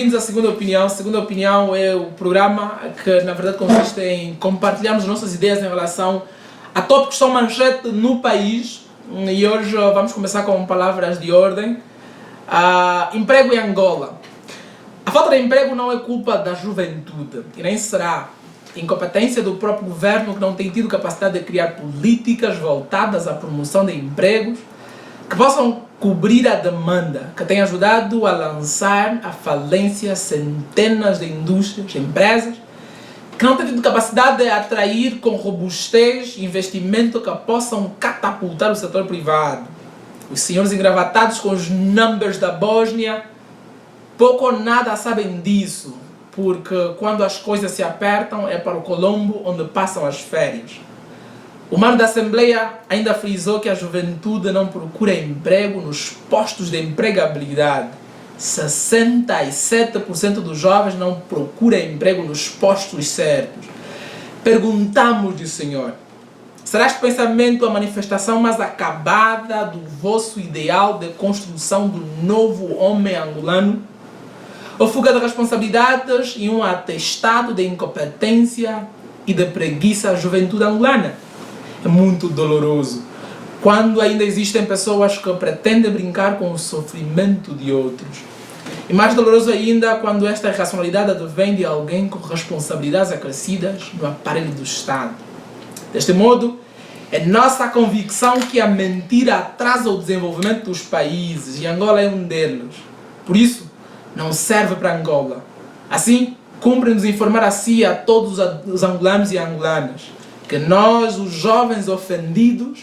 bem-vindos à Segunda Opinião. Segunda Opinião é o programa que, na verdade, consiste em compartilharmos nossas ideias em relação a tópicos que estão manchete no país. E hoje vamos começar com palavras de ordem. Emprego em Angola. A falta de emprego não é culpa da juventude e nem será incompetência do próprio governo, que não tem tido capacidade de criar políticas voltadas à promoção de empregos que possam cobrir a demanda, que tem ajudado a lançar à falência centenas de indústrias, empresas, que não têm tido capacidade de atrair com robustez investimento que possam catapultar o setor privado. Os senhores engravatados com os numbers da Bósnia pouco ou nada sabem disso, porque quando as coisas se apertam é para o Colombo onde passam as férias. O mano da Assembleia ainda frisou que a juventude não procura emprego nos postos de empregabilidade. 67% dos jovens não procura emprego nos postos certos. Perguntamos-lhe, senhor, será este pensamento a manifestação mais acabada do vosso ideal de construção do novo homem angolano? Ou fuga de responsabilidades e um atestado de incompetência e de preguiça à juventude angolana? É muito doloroso quando ainda existem pessoas que pretendem brincar com o sofrimento de outros. E mais doloroso ainda quando esta irracionalidade advém de alguém com responsabilidades acrescidas no aparelho do Estado. Deste modo, é nossa convicção que a mentira atrasa o desenvolvimento dos países e Angola é um deles. Por isso, não serve para Angola. Assim, cumpre-nos informar a si e a todos os angolanos e angolanas que nós, os jovens ofendidos,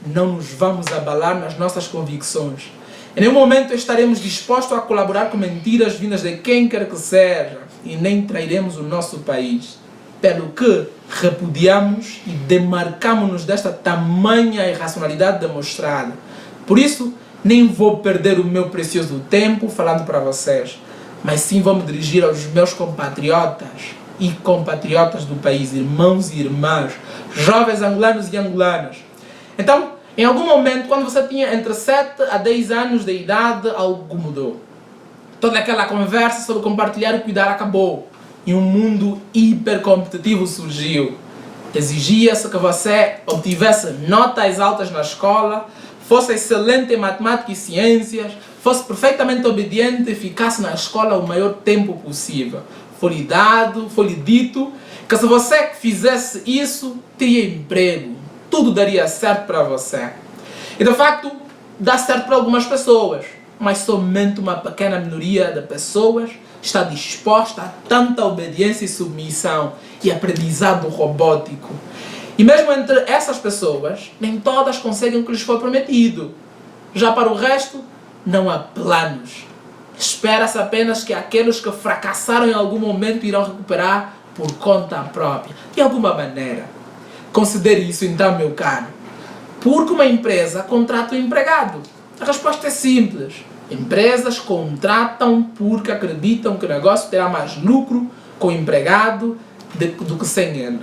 não nos vamos abalar nas nossas convicções. Em nenhum momento estaremos dispostos a colaborar com mentiras vindas de quem quer que seja e nem trairemos o nosso país. Pelo que repudiamos e demarcamos-nos desta tamanha irracionalidade demonstrada. Por isso, nem vou perder o meu precioso tempo falando para vocês, mas sim vou me dirigir aos meus compatriotas e compatriotas do país, irmãos e irmãs, jovens angolanos e angolanas. Então, em algum momento, quando você tinha entre 7 a 10 anos de idade, algo mudou. Toda aquela conversa sobre compartilhar e cuidar acabou. E um mundo hipercompetitivo surgiu. Exigia-se que você obtivesse notas altas na escola, fosse excelente em matemática e ciências, fosse perfeitamente obediente e ficasse na escola o maior tempo possível. Foi-lhe dito que se você fizesse isso, teria emprego. Tudo daria certo para você. E de facto, dá certo para algumas pessoas, mas somente uma pequena minoria de pessoas está disposta a tanta obediência e submissão e aprendizado robótico. E mesmo entre essas pessoas, nem todas conseguem o que lhes foi prometido. Já para o resto, não há planos. Espera-se apenas que aqueles que fracassaram em algum momento irão recuperar por conta própria, de alguma maneira. Considere isso então, meu caro. Porque uma empresa contrata um empregado? A resposta é simples. Empresas contratam porque acreditam que o negócio terá mais lucro com o empregado do que sem ele.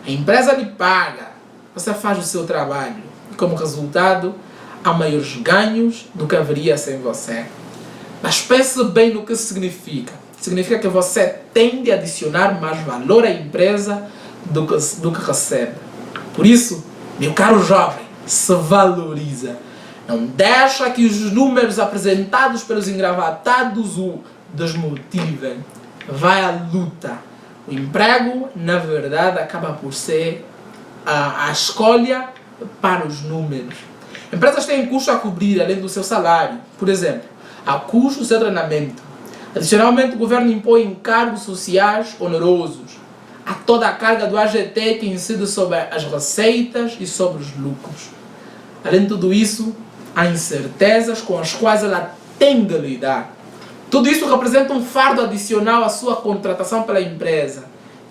A empresa lhe paga, você faz o seu trabalho e, como resultado, há maiores ganhos do que haveria sem você. Mas pense bem no que significa. Significa que você tende a adicionar mais valor à empresa do que recebe. Por isso, meu caro jovem, se valoriza. Não deixa que os números apresentados pelos engravatados o desmotivem. Vai à luta. O emprego, na verdade, acaba por ser a escolha para os números. Empresas têm custo a cobrir além do seu salário. Por exemplo, há custo do seu treinamento. Adicionalmente, o governo impõe encargos sociais onerosos. Há toda a carga do AGT que incide sobre as receitas e sobre os lucros. Além de tudo isso, há incertezas com as quais ela tem de lidar. Tudo isso representa um fardo adicional à sua contratação pela empresa,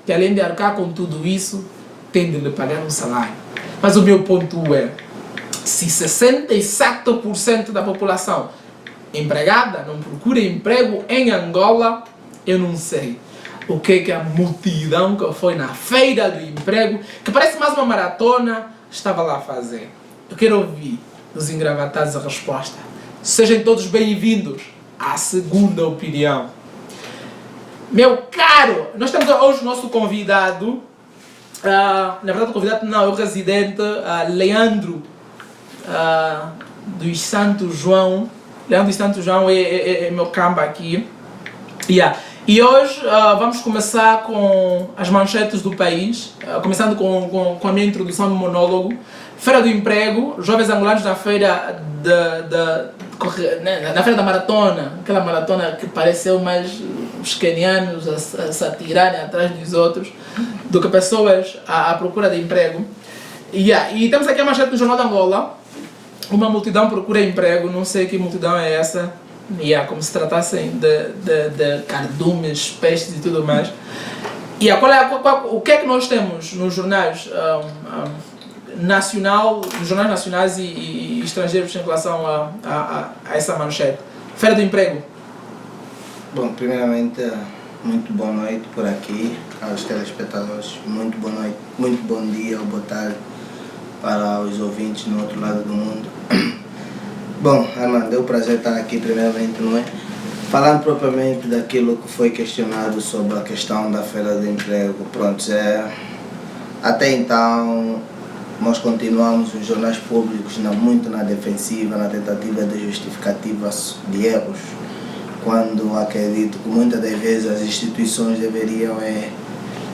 que além de arcar com tudo isso, tem de lhe pagar um salário. Mas o meu ponto é, se 67% da população empregada não procura emprego em Angola, eu não sei o que a multidão que foi na feira do emprego, que parece mais uma maratona, estava lá a fazer. Eu quero ouvir dos engravatados a resposta. Sejam todos bem-vindos à Segunda Opinião. Meu caro, nós temos hoje o nosso convidado, na verdade o convidado não, é o residente Leandro dos Santos João. Leandro dos Santos João é meu camba aqui. Yeah. E hoje vamos começar com as manchetes do país, começando com a minha introdução no monólogo. Feira do Emprego, jovens angolanos na feira na feira da maratona, aquela maratona que pareceu mais os quenianos a se atirarem atrás dos outros do que pessoas à procura de emprego. Yeah. E temos aqui a manchete do Jornal de Angola: uma multidão procura emprego, não sei que multidão é essa. Yeah, como se tratassem de cardumes, pestes e tudo mais. Yeah, o que é que nós temos nos jornais nos jornais nacionais e estrangeiros em relação a essa manchete? Feira do Emprego. Bom, primeiramente, muito boa noite por aqui aos telespectadores. Muito boa noite, muito bom dia ou boa tarde para os ouvintes no outro lado do mundo. Bom, Armando, é um prazer estar aqui primeiramente, não é? Falando propriamente daquilo que foi questionado sobre a questão da Feira do Emprego. Pronto, até então nós continuamos os jornais públicos muito na defensiva, na tentativa de justificativas de erros, quando acredito que muitas das vezes as instituições deveriam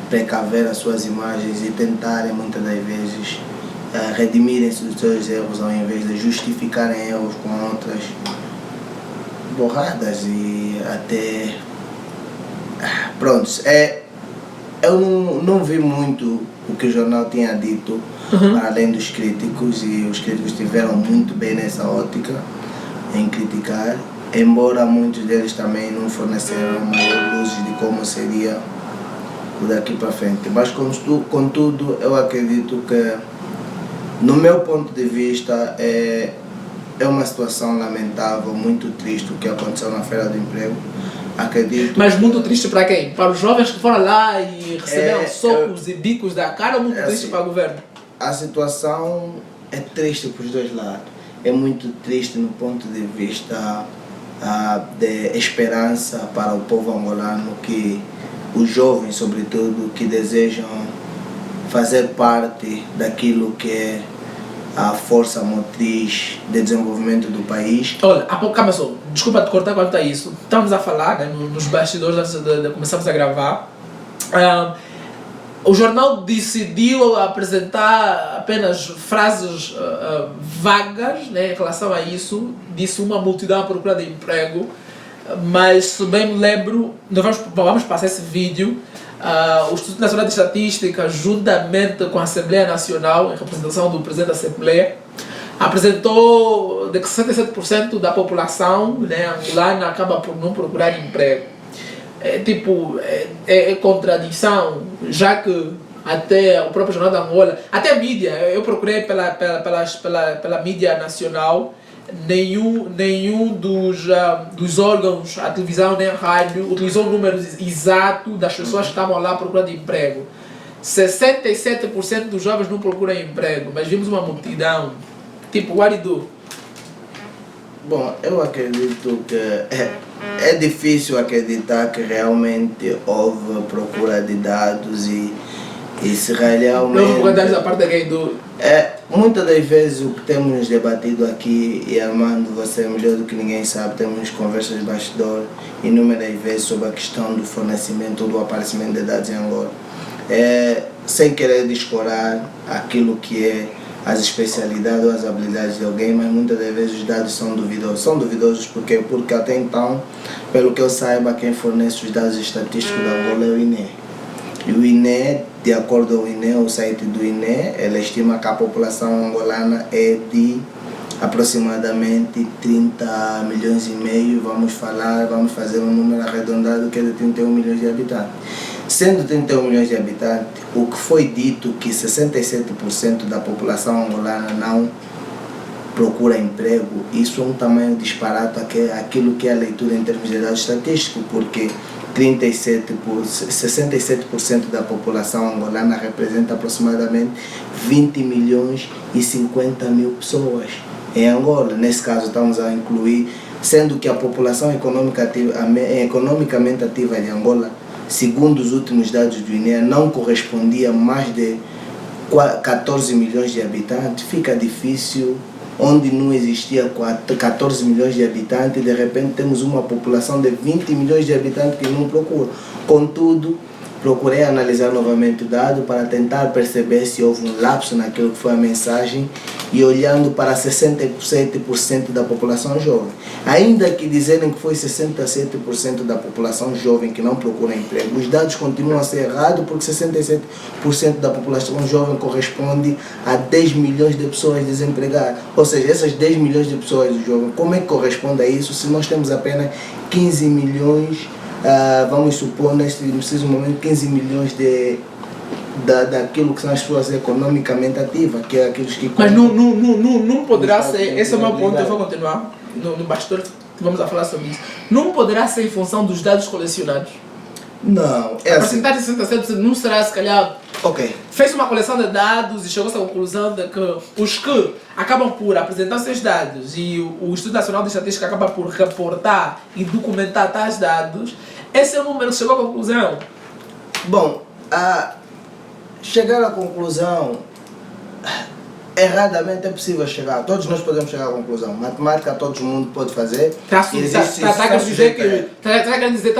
precaver as suas imagens e tentarem muitas das vezes redimirem-se dos seus erros ao invés de justificarem erros com outras borradas e até... Pronto, eu não vi muito o que o jornal tinha dito, para além dos críticos, e os críticos estiveram muito bem nessa ótica em criticar, embora muitos deles também não forneceram maior luz de como seria o daqui para frente. Mas contudo, eu acredito que, no meu ponto de vista, é uma situação lamentável, muito triste o que aconteceu na Feira do Emprego. Acredito. Mas muito triste para quem? Para os jovens que foram lá e receberam socos e bicos da cara, ou muito triste para o governo? A situação é triste para os dois lados. É muito triste no ponto de vista de esperança para o povo angolano, que os jovens, sobretudo, que desejam fazer parte daquilo que é a força motriz de desenvolvimento do país. Olha, há pouco começou, desculpa te cortar quanto a isso, estamos a falar, né, nos bastidores antes de começarmos a gravar. O jornal decidiu apresentar apenas frases vagas, né, em relação a isso. Disse uma multidão à procura de emprego, mas se bem me lembro, nós vamos passar esse vídeo. O Instituto Nacional de Estatística, juntamente com a Assembleia Nacional, em representação do Presidente da Assembleia, apresentou de que 67% da população, né, angolana acaba por não procurar emprego. É contradição, já que até o próprio Jornal da Angola, até a mídia, eu procurei pela mídia nacional, nenhum dos órgãos, a televisão nem a rádio, utilizou o número exato das pessoas que estavam lá à procura de emprego. 67% dos jovens não procuram emprego, mas vimos uma multidão. What do you do? Bom, eu acredito que é difícil acreditar que realmente houve procura de dados e se realmente... Não vou contar essa parte aqui do... Muitas das vezes o que temos debatido aqui, e Armando, você é melhor do que ninguém sabe, temos conversas de bastidor inúmeras vezes sobre a questão do fornecimento ou do aparecimento de dados em Angola. Sem querer descorar aquilo que é as especialidades ou as habilidades de alguém, mas muitas das vezes os dados são duvidosos. São duvidosos porque até então, pelo que eu saiba, quem fornece os dados estatísticos da Angola é o INE. E o INE, de acordo com o INE, o site do INE, ela estima que a população angolana é de aproximadamente 30 milhões e meio, vamos fazer um número arredondado que é de 31 milhões de habitantes. Sendo 31 milhões de habitantes, o que foi dito que 67% da população angolana não procura emprego, isso é um tamanho disparado àquilo que é a leitura em termos de dados estatísticos, porque 67% da população angolana representa aproximadamente 20 milhões e 50 mil pessoas em Angola. Nesse caso estamos a incluir, sendo que a população economicamente ativa de Angola segundo os últimos dados do INEA, não correspondia a mais de 14 milhões de habitantes. Fica difícil, onde não existia 14 milhões de habitantes, de repente temos uma população de 20 milhões de habitantes que não procuram. Contudo, procurei analisar novamente o dado para tentar perceber se houve um lapso naquilo que foi a mensagem e olhando para 67% da população jovem. Ainda que dizerem que foi 67% da população jovem que não procura emprego, os dados continuam a ser errados porque 67% da população jovem corresponde a 10 milhões de pessoas desempregadas. Ou seja, essas 10 milhões de pessoas jovens, como é que corresponde a isso se nós temos apenas 15 milhões, vamos supor neste preciso momento 15 milhões daquilo que são as pessoas economicamente ativas, que é aqueles que... Mas não poderá ser, esse é o meu ponto, eu vou continuar no bastidor, vamos a falar sobre isso. Não poderá ser em função dos dados colecionados? Não, é a assim. porcentagem de 67% não será, se calhar, fez uma coleção de dados e chegou-se à conclusão de que os que acabam por apresentar seus dados e o Instituto Nacional de Estatística acaba por reportar e documentar tais dados, esse é o número que chegou à conclusão. Bom, chegar à conclusão, erradamente é possível chegar. Todos nós podemos chegar à conclusão. Matemática todo mundo pode fazer. Estás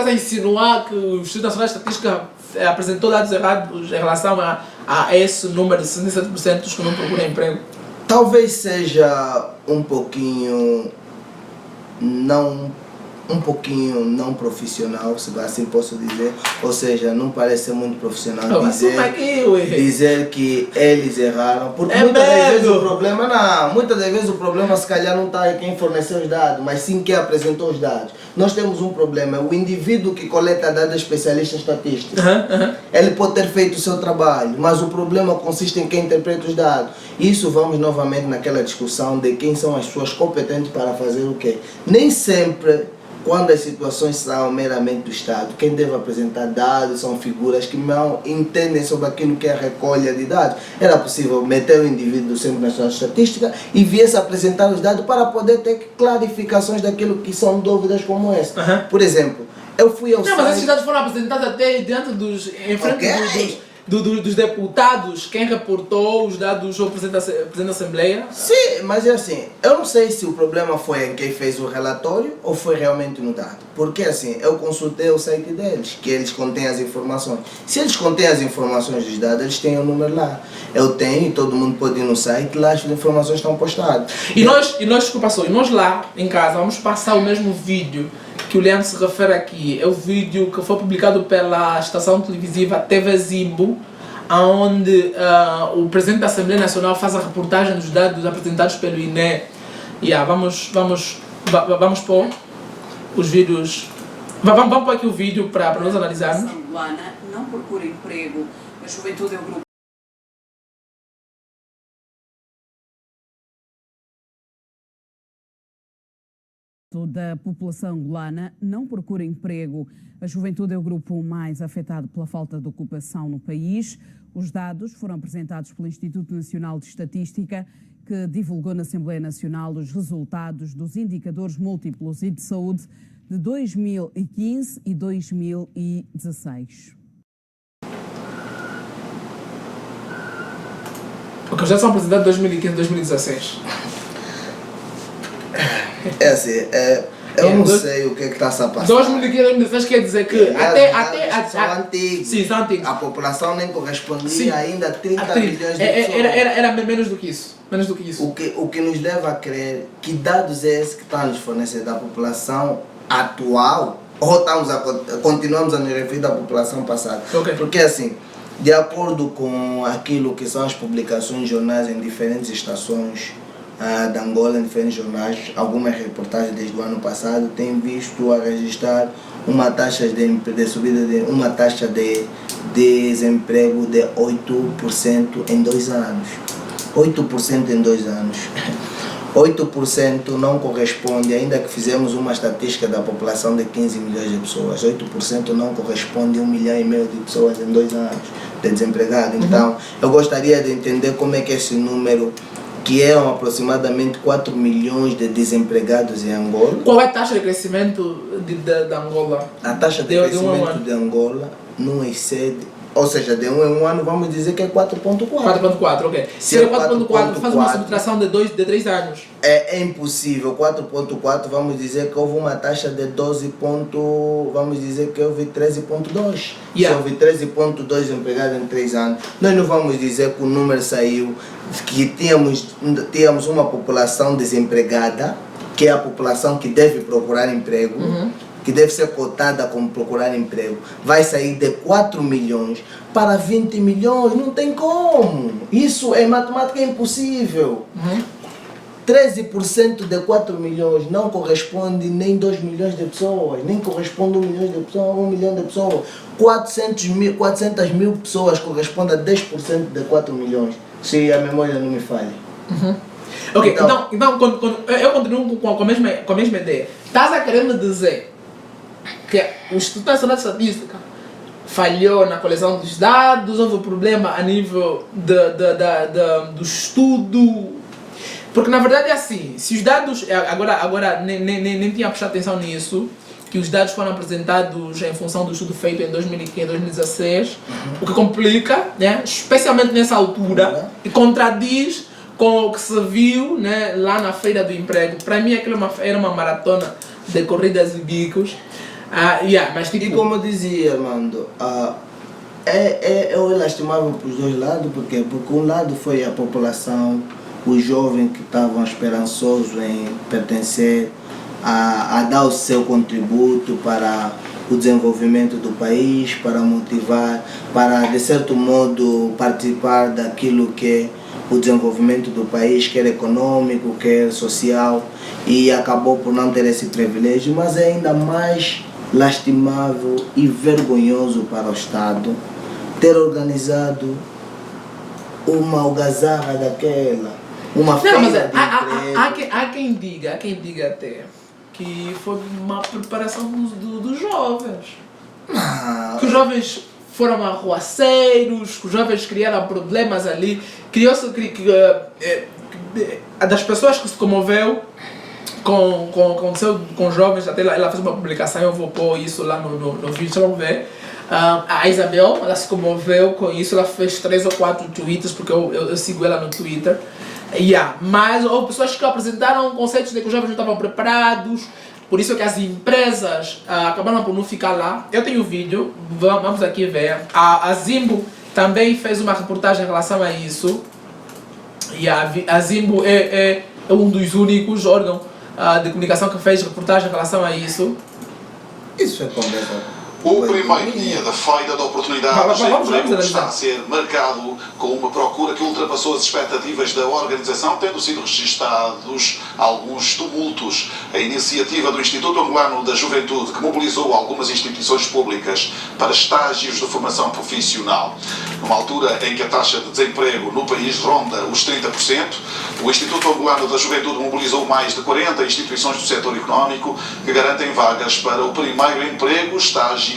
a insinuar que o Instituto Nacional de Estatística apresentou dados errados em relação a esse número de 67% dos que não procuram emprego? Talvez seja um pouquinho não profissional, se assim posso dizer, ou seja, não parece ser muito profissional dizer que eles erraram, porque muitas das vezes o problema se calhar não está em quem forneceu os dados, mas sim quem apresentou os dados. Nós temos um problema, o indivíduo que coleta dados é especialista em estatística. Ele pode ter feito o seu trabalho, mas o problema consiste em quem interpreta os dados. Isso vamos novamente naquela discussão de quem são as pessoas competentes para fazer o quê. Nem sempre, quando as situações são meramente do Estado, quem deve apresentar dados são figuras que não entendem sobre aquilo que é a recolha de dados. Era possível meter o indivíduo do Centro Nacional de Estatística e viesse apresentar os dados para poder ter clarificações daquilo que são dúvidas como essa. Por exemplo, eu fui ao site... Mas esses dados foram apresentados até diante em frente dos deputados, quem reportou os dados ao presidente da Assembleia? Sim, mas é assim, eu não sei se o problema foi em quem fez o relatório ou foi realmente no dado. Porque assim, eu consultei o site deles, que eles contêm as informações. Se eles contêm as informações dos dados, eles têm o número lá. Eu tenho, e todo mundo pode ir no site, lá as informações estão postadas. E nós lá em casa vamos passar o mesmo vídeo que o Leandro se refere aqui. É o vídeo que foi publicado pela estação televisiva TV Zimbo, onde o presidente da Assembleia Nacional faz a reportagem dos dados apresentados pelo INE. Vamos pôr os vídeos. Vamos pôr aqui o vídeo para nós analisarmos. Não procura emprego. A juventude é o grupo da população angolana não procura emprego. A juventude é o grupo mais afetado pela falta de ocupação no país. Os dados foram apresentados pelo Instituto Nacional de Estatística, que divulgou na Assembleia Nacional os resultados dos indicadores múltiplos e de saúde de 2015 e 2016. Porque já são apresentados em 2015 e 2016. É assim, eu não sei o que está-se a passar. 2015 e 2016 quer dizer que são antigos. Sim, são antigos. A população nem correspondia ainda a 30 milhões de pessoas. Era menos do que isso. O que nos leva a crer que dados é esse que está a nos fornecer da população atual ou continuamos a nos referir à população passada. Porque assim, de acordo com aquilo que são as publicações de jornais em diferentes estações de Angola, em diferentes jornais, algumas reportagens desde o ano passado têm visto a registrar uma taxa de subida de uma taxa de desemprego de 8% em 2 anos. 8% em 2 anos. 8% não corresponde, ainda que fizemos uma estatística da população de 15 milhões de pessoas, 8% não corresponde a 1,5 milhão de pessoas em 2 anos de desempregado. Então, eu gostaria de entender como é que esse número que eram aproximadamente 4 milhões de desempregados em Angola. Qual é a taxa de crescimento de Angola? A taxa de crescimento de Angola não excede, ou seja, de 1 em 1 ano vamos dizer que é 4.4. 4.4, ok. Se é 4.4, faz uma subtração de 3 anos. É impossível. 4.4, vamos dizer que houve uma taxa de 12 vamos dizer que houve 13.2. Se houve 13.2 empregados em 3 anos, nós não vamos dizer que o número saiu, que tínhamos uma população desempregada, que é a população que deve procurar emprego, que deve ser cotada como procurar emprego, vai sair de 4 milhões para 20 milhões, não tem como. Isso é matemática impossível. 13% de 4 milhões não corresponde nem 2 milhões de pessoas, nem corresponde a 1 milhão de pessoas, 1 milhão de pessoas. 400 mil pessoas corresponde a 10% de 4 milhões, se a memória não me falha. Ok, então eu continuo com a mesma ideia. Estás a querer me dizer que o Instituto Nacional de Estatística falhou na coleção dos dados, houve problema a nível do estudo? Porque na verdade é assim, se os dados, agora nem tinha prestado atenção nisso, que os dados foram apresentados em função do estudo feito em 2015, 2016, o que complica, né, especialmente nessa altura, e contradiz com o que se viu, né, lá na Feira do Emprego. Para mim aquilo era uma maratona de corridas e bicos. Mas tipo... E como eu dizia, Armando, é lastimável para os dois lados, porque um lado foi a população, os jovens que estavam esperançosos em pertencer, a dar o seu contributo para o desenvolvimento do país, para motivar, para de certo modo participar daquilo que é o desenvolvimento do país, quer econômico, quer social, e acabou por não ter esse privilégio, mas é ainda mais lastimável e vergonhoso para o Estado ter organizado uma algazarra daquela, uma feira de emprego. Há quem diga até que foi uma preparação dos jovens. Que os jovens foram arruaceiros, que os jovens criaram problemas ali, das pessoas que se comoveu com jovens, até ela fez uma publicação, eu vou pôr isso lá no vídeo, vocês vão ver. A Isabel, ela se comoveu com isso, ela fez 3 ou 4 tweets, porque eu sigo ela no Twitter. Mas houve pessoas que apresentaram conceitos de que os jovens não estavam preparados, por isso que as empresas acabaram por não ficar lá. Eu tenho o vídeo, vamos aqui ver. A Zimbo também fez uma reportagem em relação a isso. E a Zimbo é um dos únicos órgãos de comunicação que fez reportagem em relação a isso. Isso é conversa. O primeiro dia da Feira de Oportunidades de Emprego está a ser marcado com uma procura que ultrapassou as expectativas da organização, tendo sido registados alguns tumultos. A iniciativa do Instituto Angolano da Juventude, que mobilizou algumas instituições públicas para estágios de formação profissional. Numa altura em que a taxa de desemprego no país ronda os 30%, o Instituto Angolano da Juventude mobilizou mais de 40 instituições do setor económico que garantem vagas para o primeiro emprego, estágio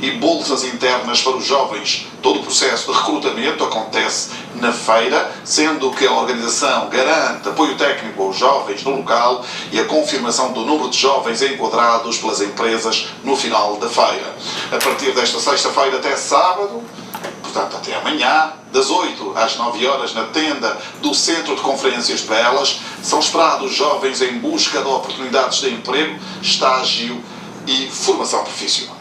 e bolsas internas para os jovens. Todo o processo de recrutamento acontece na feira, sendo que a organização garante apoio técnico aos jovens no local e a confirmação do número de jovens enquadrados pelas empresas no final da feira. A partir desta sexta-feira até sábado, portanto até amanhã, das 8 às 9 horas na tenda do Centro de Conferências de Belas, são esperados jovens em busca de oportunidades de emprego, estágio e formação profissional.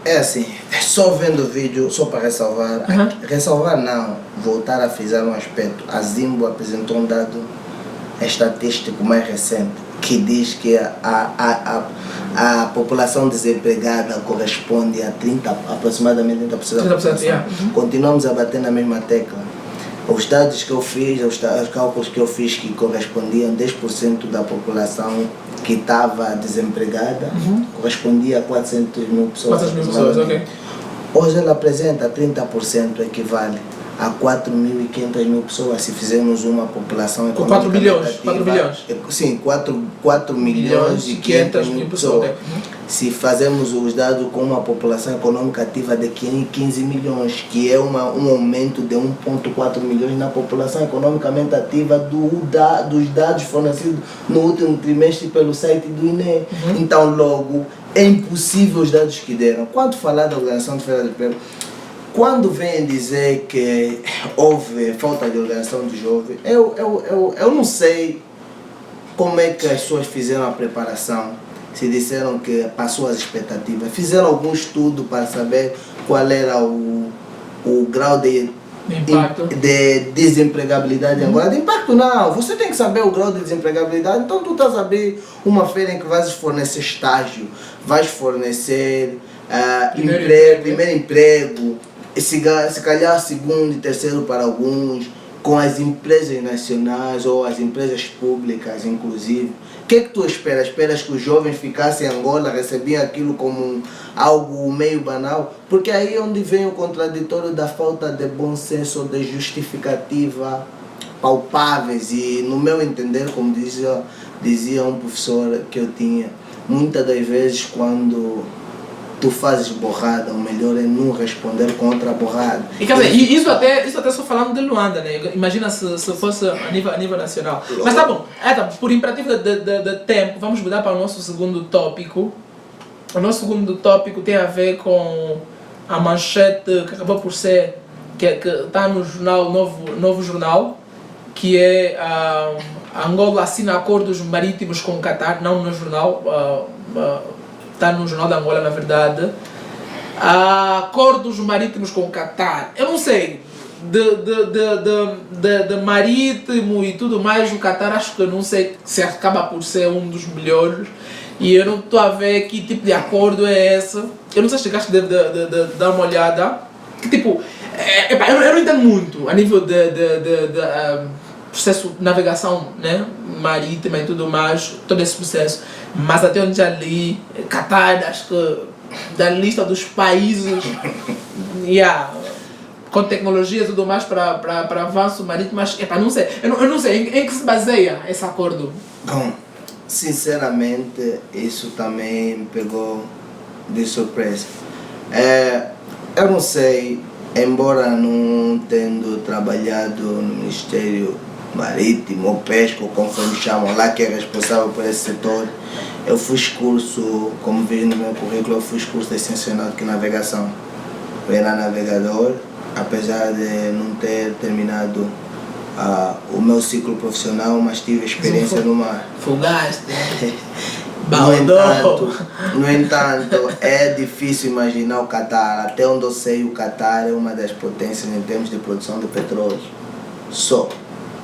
É assim, só vendo o vídeo, só para ressalvar, voltar a frisar um aspecto. A Zimbo apresentou um dado estatístico mais recente que diz que a população desempregada corresponde a aproximadamente 30% da população. Continuamos a bater na mesma tecla. Os dados que eu fiz, os cálculos que eu fiz que correspondiam a 10% da população que estava desempregada, correspondia a 400 mil pessoas. 400 mil pessoas, ok. Hoje ela apresenta 30%, equivale a 4.500 mil pessoas, se fizermos uma população com 4 bilhões? 4 bilhões? Sim, 4 milhões e 500 mil pessoas. Okay. se fazemos os dados com uma população econômica ativa de 15 milhões, que é um aumento de 1,4 milhões na população economicamente ativa dos dados fornecidos no último trimestre pelo site do INE. Então, logo, é impossível os dados que deram. Quando falar da Organização de Feira de Emprego, quando vem dizer que houve falta de organização de jovens, eu não sei como é que as pessoas fizeram a preparação. Se disseram que passou as expectativas, fizeram algum estudo para saber qual era o grau de desempregabilidade em Angola. De impacto não, você tem que saber o grau de desempregabilidade, então tu estás a abrir uma feira em que vais fornecer estágio, vais fornecer primeiro emprego, se calhar segundo e terceiro para alguns, com as empresas nacionais ou as empresas públicas inclusive. O que é que tu esperas? Esperas que os jovens ficassem em Angola, recebiam aquilo como algo meio banal? Porque aí é onde vem o contraditório da falta de bom senso, de justificativa palpáveis. E no meu entender, como dizia um professor que eu tinha, muitas das vezes quando tu fazes borrada, o melhor é não responder contra a borrada. E quer dizer, isso até só falando de Luanda, né? Imagina se fosse a nível nacional. Mas tá bom, por imperativo de tempo, vamos mudar para o nosso segundo tópico. O nosso segundo tópico tem a ver com a manchete que acabou por ser, que está no jornal, novo jornal, que é Angola assina acordos marítimos com o Qatar, não no jornal, está no Jornal da Angola, na verdade. Acordos marítimos com o Qatar. Eu não sei, de marítimo e tudo mais, o Qatar acho que não sei se acaba por ser um dos melhores. E eu não estou a ver que tipo de acordo é esse. Eu não sei se chegaste de dar uma olhada. Que tipo, eu não entendo muito a nível de processo de navegação, né, marítima e tudo mais, todo esse processo. Mas até onde já li, Qatar, acho que da lista dos países com tecnologia e tudo mais para avanço marítimo, mas não sei, eu não sei em que se baseia esse acordo. Bom, sinceramente, isso também me pegou de surpresa. Eu não sei, embora não tendo trabalhado no Ministério Marítimo ou Pesca, ou como me chamam lá, que é responsável por esse setor, eu fiz curso, como vejo no meu currículo, eu fiz curso de Ciência Náutica e Navegação. Eu era navegador, apesar de não ter terminado o meu ciclo profissional, mas tive experiência no mar. Fugaste. No entanto, é difícil imaginar o Qatar. Até onde eu sei, o Qatar é uma das potências em termos de produção de petróleo. Só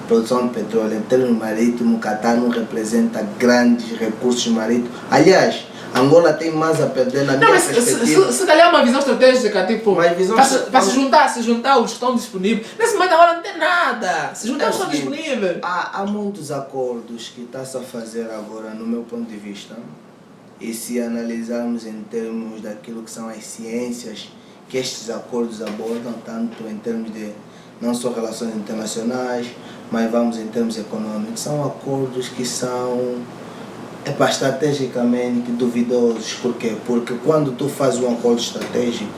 produção de petróleo. Em termos marítimos, o Qatar não representa grandes recursos marítimos. Aliás, Angola tem mais a perder na minha perspectiva. Se calhar uma visão estratégica, tipo, para se juntar os que estão disponíveis. Nesse momento agora não tem nada. Se juntar os que estão disponíveis. Há muitos acordos que está-se a fazer agora, no meu ponto de vista. E se analisarmos em termos daquilo que são as ciências que estes acordos abordam, tanto em termos de não só relações internacionais, mas vamos em termos econômicos, são acordos que são estrategicamente duvidosos. Por quê? Porque quando tu fazes um acordo estratégico,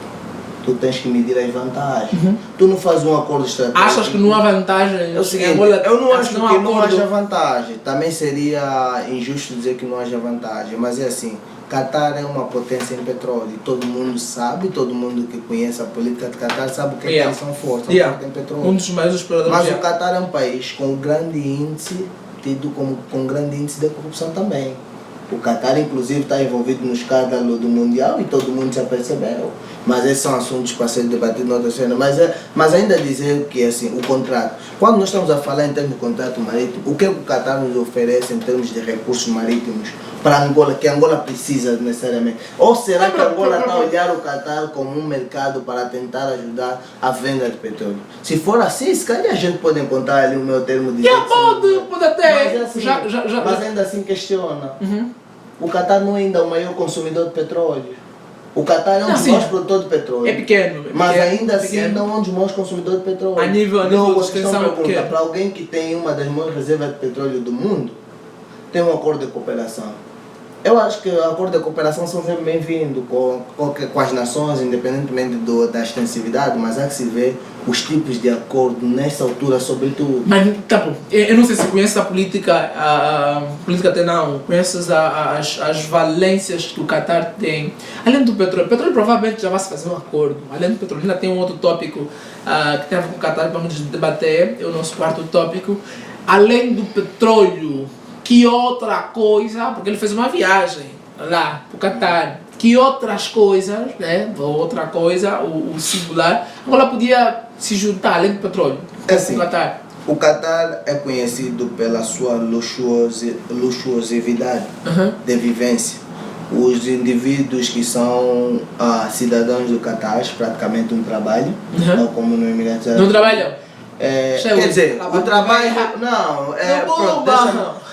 tu tens que medir as vantagens. Tu não fazes um acordo estratégico. Achas que não há vantagem? É o seguinte, eu não acho que não haja vantagem. Também seria injusto dizer que não haja vantagem, mas é assim, Qatar é uma potência em petróleo, todo mundo sabe, todo mundo que conhece a política de Qatar sabe que eles são fortes em petróleo. Um dos maiores exploradores. Mas o Qatar é um país com um grande índice, tido com um grande índice de corrupção também. O Qatar, inclusive, está envolvido no escândalo do Mundial e todo mundo já percebeu. Mas esses são assuntos para ser debatidos na outra cena. Mas ainda dizer que assim, o contrato, quando nós estamos a falar em termos de contrato marítimo, o que o Qatar nos oferece em termos de recursos marítimos para Angola, que Angola precisa necessariamente? Ou será que Angola está a olhar o Qatar como um mercado para tentar ajudar a venda de petróleo? Se for assim, se calhar a gente pode encontrar ali o meu termo de... Pode até... Mas ainda assim questiona. O Qatar não é ainda o maior consumidor de petróleo. O Qatar é um dos maiores produtores de petróleo. É pequeno. Mas ainda assim não é um dos maiores consumidores de petróleo. A nível de extensão pergunta, para alguém que tem uma das maiores reservas de petróleo do mundo, tem um acordo de cooperação. Eu acho que acordos de cooperação são sempre bem-vindos com as nações, independentemente da extensividade, mas há que se ver os tipos de acordo nessa altura, sobretudo. Mas, tá bom, eu não sei se conheces a política até não, conheces as valências que o Qatar tem. Além do petróleo, provavelmente já vai se fazer um acordo. Além do petróleo, ainda tem um outro tópico que tem a ver com o Qatar, vamos debater, é o nosso quarto tópico. Além do petróleo, que outra coisa, porque ele fez uma viagem lá para o Qatar, que outras coisas, né, outra coisa, o singular, agora podia se juntar além do petróleo, assim, o Qatar. O Qatar é conhecido pela sua luxuosidade de vivência. Os indivíduos que são cidadãos do Qatar praticamente não trabalham, não como no Emirados Árabes. Não trabalham? Quer dizer, o trabalho. Não, pronto,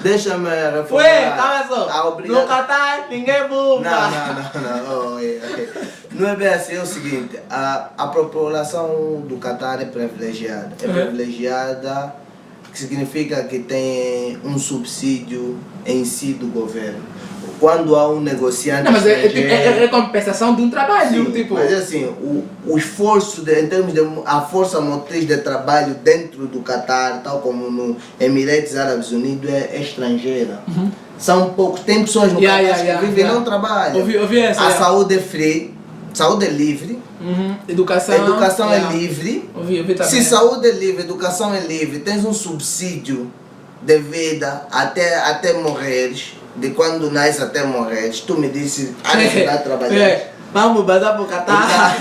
deixa-me reformular. Ué, calma só. No Qatar ninguém bomba. Não. Okay. Não é bem assim, é o seguinte: a população do Qatar é privilegiada. É privilegiada, que significa que tem um subsídio em si do governo. Quando há um negociante. Não, mas é compensação de um trabalho. Sim, tipo. mas assim, o esforço em termos de a força motriz de trabalho dentro do Qatar, tal como no Emirados Árabes Unidos, é estrangeira. São poucos. Tem pessoas no Qatar que vivem e não trabalham. Ouvi essa, a saúde é free, saúde é livre. Educação é livre. Ouvi também. Se saúde é livre, educação é livre, tens um subsídio de vida até morreres. De quando nasce até morrer, tu me disse, a trabalhar. Vamos badar para o Qatar.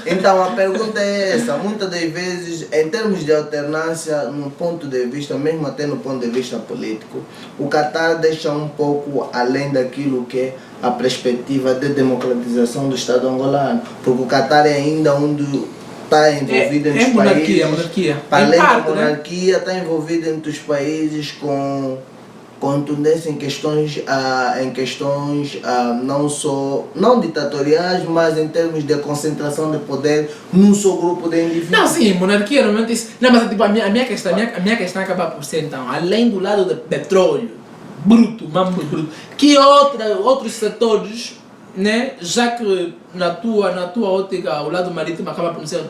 Então a pergunta é essa, muitas das vezes, em termos de alternância, no ponto de vista, mesmo até no ponto de vista político, o Qatar deixa um pouco além daquilo que é a perspectiva de democratização do Estado angolano, porque o Qatar é ainda onde está envolvido entre os países. Monarquia. Além da monarquia, está envolvido entre os países com contundência em questões não ditatoriais, mas em termos de concentração de poder num só grupo de indivíduos. Não, sim, monarquia normalmente isso. Não, mas tipo, a minha questão acaba por ser então, além do lado do petróleo, mambo bruto, que outros setores, né, já que na tua ótica o lado marítimo acaba por ser,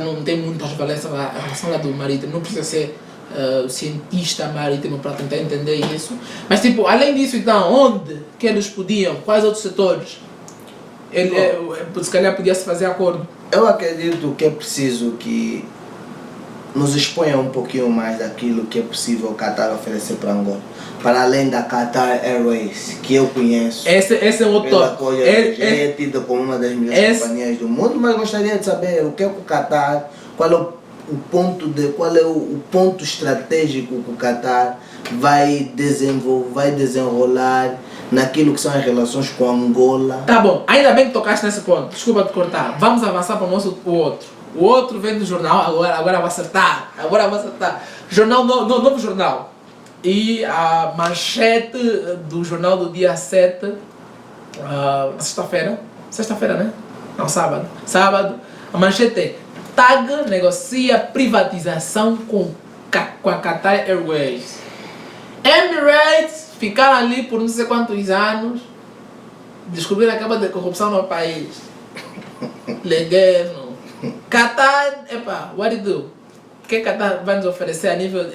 não tem muitas valências a relação ao lado marítimo, não precisa ser cientista marítimo para tentar entender isso, mas tipo, além disso então, onde que eles podiam, quais outros setores se calhar podia-se fazer acordo? Eu acredito que é preciso que nos exponha um pouquinho mais daquilo que é possível o Qatar oferecer para Angola, para além da Qatar Airways, que eu conheço. Esse é um outro tópico. É tida como uma das melhores companhias do mundo, mas gostaria de saber o que é o Qatar, qual é o ponto estratégico que o Qatar vai desenrolar naquilo que são as relações com Angola. Tá bom, ainda bem que tocaste nesse ponto, desculpa te cortar, vamos avançar para o outro. O outro vem do jornal, agora vai acertar, jornal, novo jornal. E a manchete do jornal do dia 7, sexta-feira, né? Não, sábado, a manchete é: TAG negocia privatização com a Qatar Airways. Emirates ficaram ali por não sei quantos anos, descobriram a cama de corrupção no país. Legueno. Qatar, what do you do? O que Qatar vai nos oferecer a nível...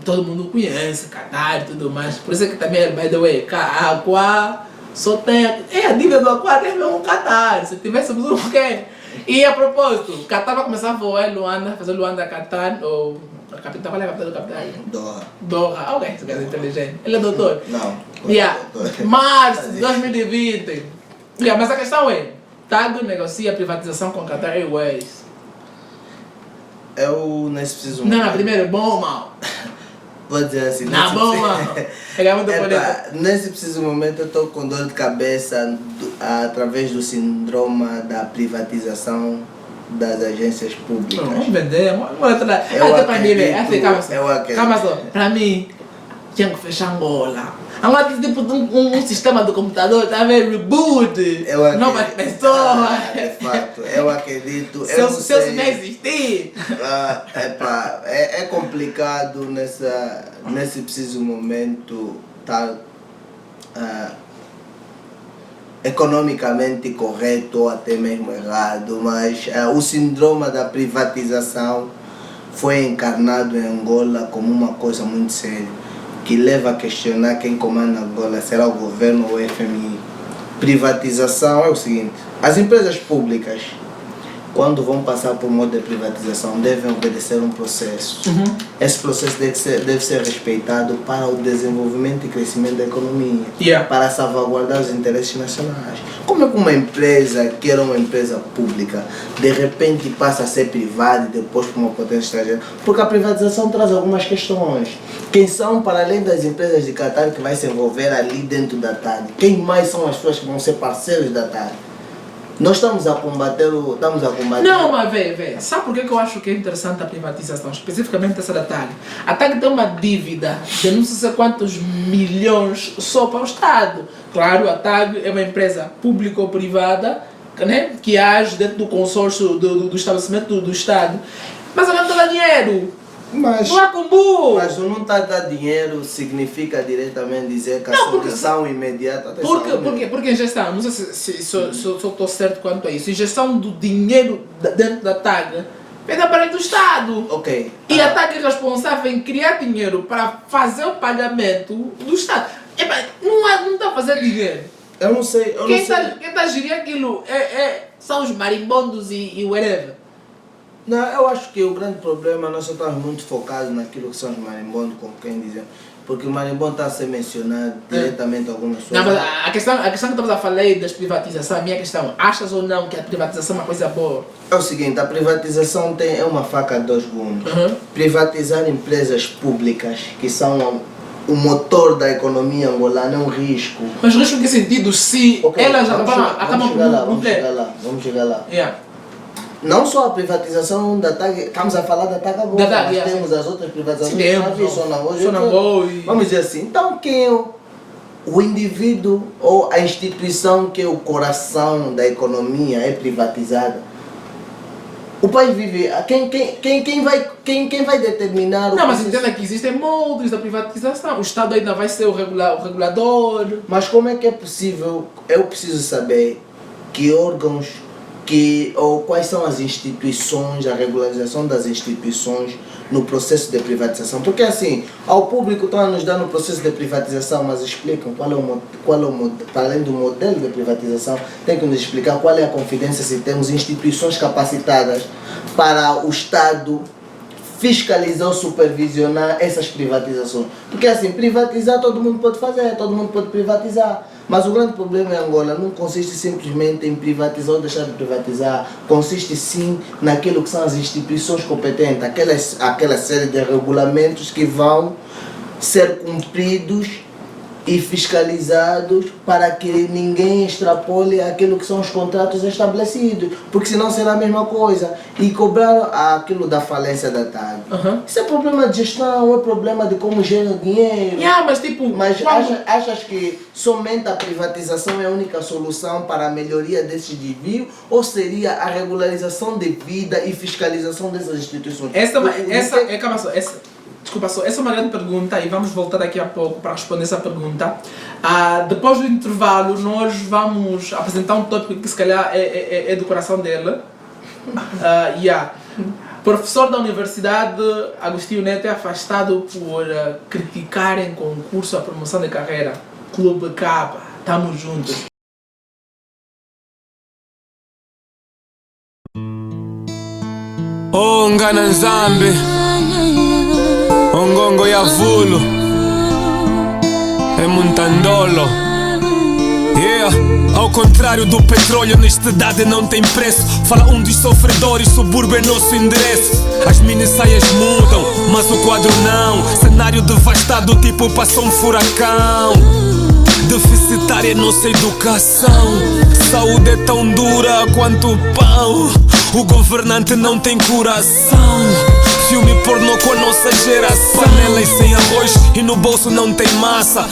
todo mundo conhece Qatar e tudo mais, por isso é que também, by the way, a Aqua só tem... a dívida do Aqua é mesmo um Qatar, se tivéssemos um quê? E a propósito, o Qatar vai começar a voar em Luanda, fazer Luanda Qatar, ou a capital, qual é a capital do Qatar? Doha, ok, esse cara é inteligente. Ele é doutor? Não. Março de 2020. Mas a questão é, TAG negocia a privatização com Qatar Airways. Eu nesse preciso momento... Não, primeiro, bom ou mal? Vou dizer assim... Nesse preciso momento eu estou com dor de cabeça através do síndrome da privatização das agências públicas. Vamos vender, calma só, para mim, tinha que fechar Angola. Agora tem tipo um sistema do computador, tá vendo? Reboot, novas pessoas. De fato, eu acredito. Se eu não existir. É complicado nesse preciso momento estar economicamente correto ou até mesmo errado, mas o síndrome da privatização foi encarnado em Angola como uma coisa muito séria, que leva a questionar quem comanda Angola, será o governo ou o FMI. Privatização é o seguinte: as empresas públicas, quando vão passar por modo de privatização, devem obedecer um processo. Esse processo deve ser respeitado para o desenvolvimento e crescimento da economia, para salvaguardar os interesses nacionais. Como é que uma empresa, que era uma empresa pública, de repente passa a ser privada e depois para uma potência estrangeira? Porque a privatização traz algumas questões. Quem são, para além das empresas de Qatar, que vai se envolver ali dentro da TAG? Quem mais são as pessoas que vão ser parceiros da TAG? Nós estamos a combater. Não, mas vê. Sabe por que eu acho que é interessante a privatização? Especificamente essa da TAG. A TAG tem uma dívida de não sei quantos milhões só para o Estado. Claro, a TAG é uma empresa pública ou privada, né, que age dentro do consórcio do estabelecimento do Estado. Mas ela não dá dinheiro. Mas o não tá dar dinheiro significa diretamente dizer que a solução imediata... Porque em gestão, não sei se eu estou certo quanto a isso, em gestão do dinheiro dentro da TAG, é da parte do Estado. Ok. E a TAG é responsável em criar dinheiro para fazer o pagamento do Estado. Não está a fazer dinheiro. Eu não sei. Quem está a gerir aquilo são os marimbondos e whatever. Não, eu acho que o grande problema, nós só estamos muito focados naquilo que são os marimbondos, como quem dizer, porque o marimbondo está a ser mencionado diretamente algumas pessoas. Não, mas a questão que estamos a falar das privatizações, a minha questão, achas ou não que a privatização é uma coisa boa? É o seguinte, a privatização é uma faca de dois gumes. Privatizar empresas públicas, que são o motor da economia angolana, é um risco. Mas risco em que sentido? Se elas acabam por Vamos chegar lá. Não só a privatização da TAG, estamos a falar da TAG agora, mas temos as outras privatizações, vamos dizer assim. Então quem é o indivíduo ou a instituição que é o coração da economia é privatizada? O país vive... Quem vai determinar... Não, mas entenda que existem moldes da privatização. O Estado ainda vai ser o regulador. Mas como é que é possível? Eu preciso saber que órgãos... ou quais são as instituições, a regularização das instituições no processo de privatização. Porque assim, ao público estão a nos dar no processo de privatização, mas explicam qual é o modelo, para além do modelo de privatização, tem que nos explicar qual é a confidência se temos instituições capacitadas para o Estado fiscalizar ou supervisionar essas privatizações. Porque assim, privatizar todo mundo pode fazer, todo mundo pode privatizar. Mas o grande problema em Angola não consiste simplesmente em privatizar ou deixar de privatizar. Consiste sim naquilo que são as instituições competentes, aquela série de regulamentos que vão ser cumpridos e fiscalizados para que ninguém extrapole aquilo que são os contratos estabelecidos, porque senão será a mesma coisa. E cobrar aquilo da falência da TAG. Isso é problema de gestão, é problema de como gera dinheiro. Mas achas que somente a privatização é a única solução para a melhoria desse desvio, ou seria a regularização de vida e fiscalização dessas instituições? Desculpa, essa é uma grande pergunta e vamos voltar daqui a pouco para responder essa pergunta. Depois do intervalo, nós vamos apresentar um tópico que se calhar é do coração dela. Professor da Universidade Agostinho Neto é afastado por criticar em concurso a promoção de carreira. Clube Capa, tamo juntos. Ngana Nzambe Ongongo ya Vulo é Montandolo. Ao contrário do petróleo, honestidade não tem preço. Fala dos sofredores, subúrbio é nosso endereço. As mini saias mudam, mas o quadro não. Cenário devastado, tipo passou um furacão. Deficitária é nossa educação. Saúde é tão dura quanto o pão. O governante não tem coração. Filme pornô com a nossa geração. Panelas sem arroz e no bolso não tem massa.